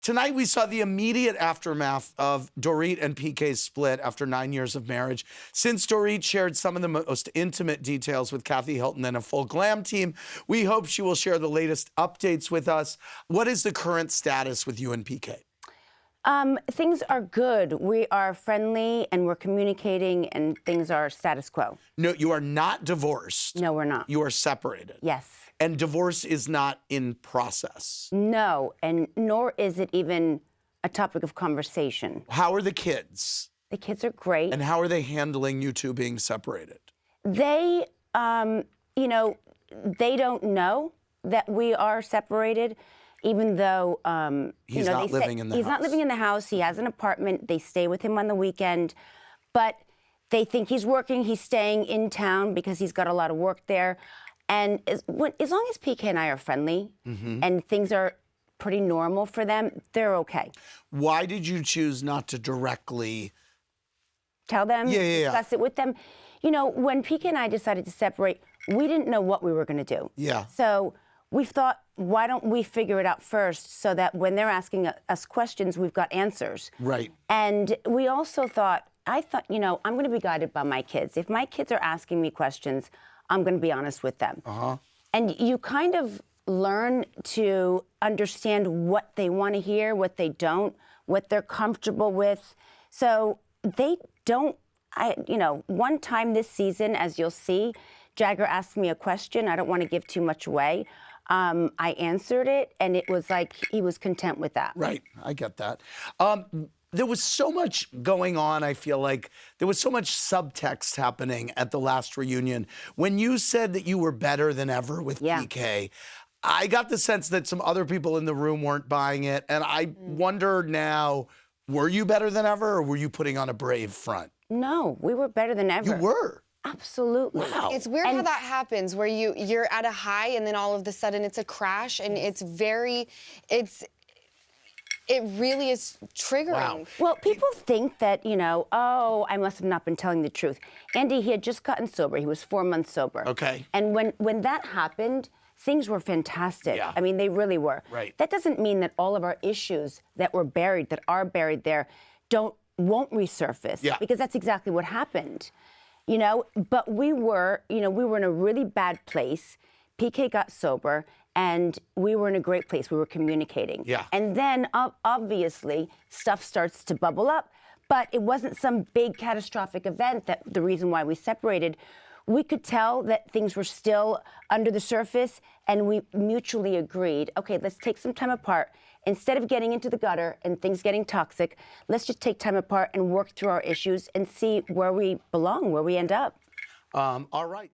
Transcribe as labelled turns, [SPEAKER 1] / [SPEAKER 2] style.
[SPEAKER 1] Tonight, we saw the immediate aftermath of Dorit and PK's split after 9 years of marriage. Since Dorit shared some of the most intimate details with Kathy Hilton and a full glam team, we hope she will share the latest updates with us. What is the current status with you and PK?
[SPEAKER 2] Things are good. We are friendly and we're communicating and things are status quo.
[SPEAKER 1] No, you are not divorced.
[SPEAKER 2] No, we're not.
[SPEAKER 1] You are separated.
[SPEAKER 2] Yes.
[SPEAKER 1] And divorce is not in process.
[SPEAKER 2] No, and nor is it even a topic of conversation.
[SPEAKER 1] How are the kids?
[SPEAKER 2] The kids are great.
[SPEAKER 1] And how are they handling you two being separated?
[SPEAKER 2] They, you know, they don't know that we are separated, even though,
[SPEAKER 1] he's not living in the house.
[SPEAKER 2] He's not living in the house. He has an apartment. They stay with him on the weekend. But they think he's working. He's staying in town because he's got a lot of work there. And as long as PK and I are friendly and things are pretty normal for them, they're okay.
[SPEAKER 1] Why did you choose not to directly
[SPEAKER 2] tell them, discuss it with them? You know, when PK and I decided to separate, we didn't know what we were going to do.
[SPEAKER 1] Yeah.
[SPEAKER 2] So we thought, why don't we figure it out first so that when they're asking us questions, we've got answers.
[SPEAKER 1] Right.
[SPEAKER 2] And we also thought, you know, I'm going to be guided by my kids. If my kids are asking me questions, I'm going to be honest with them. And you kind of learn to understand what they want to hear, what they don't, what they're comfortable with. So they don't, you know, one time this season, as you'll see, Jagger asked me a question. I don't want to give too much away. I answered it, and it was like he was content with that.
[SPEAKER 1] Right. I get that. There was so much going on, I feel like. There was so much subtext happening at the last reunion. When you said that you were better than ever with PK, I got the sense that some other people in the room weren't buying it. And I wonder now, were you better than ever, or were you putting on a brave front?
[SPEAKER 2] No, we were better than ever.
[SPEAKER 1] You were?
[SPEAKER 2] Absolutely.
[SPEAKER 1] Wow.
[SPEAKER 3] It's weird how that happens, where you're at a high and then all of a sudden it's a crash, and it really is triggering.
[SPEAKER 1] Wow.
[SPEAKER 2] Well, people think that, you know, oh, I must have not been telling the truth. Andy, he had just gotten sober. He was 4 months sober.
[SPEAKER 1] Okay.
[SPEAKER 2] And when that happened, things were fantastic.
[SPEAKER 1] Yeah.
[SPEAKER 2] I mean, they really were.
[SPEAKER 1] Right.
[SPEAKER 2] That doesn't mean that all of our issues that were buried, that are buried there, won't resurface.
[SPEAKER 1] Yeah.
[SPEAKER 2] Because that's exactly what happened. You know, but we were in a really bad place. PK got sober, and we were in a great place. We were communicating.
[SPEAKER 1] Yeah.
[SPEAKER 2] And then, obviously, stuff starts to bubble up. But it wasn't some big catastrophic event that the reason why we separated. We could tell that things were still under the surface, and we mutually agreed, okay, let's take some time apart. Instead of getting into the gutter and things getting toxic, let's just take time apart and work through our issues and see where we belong, where we end up.
[SPEAKER 1] All right.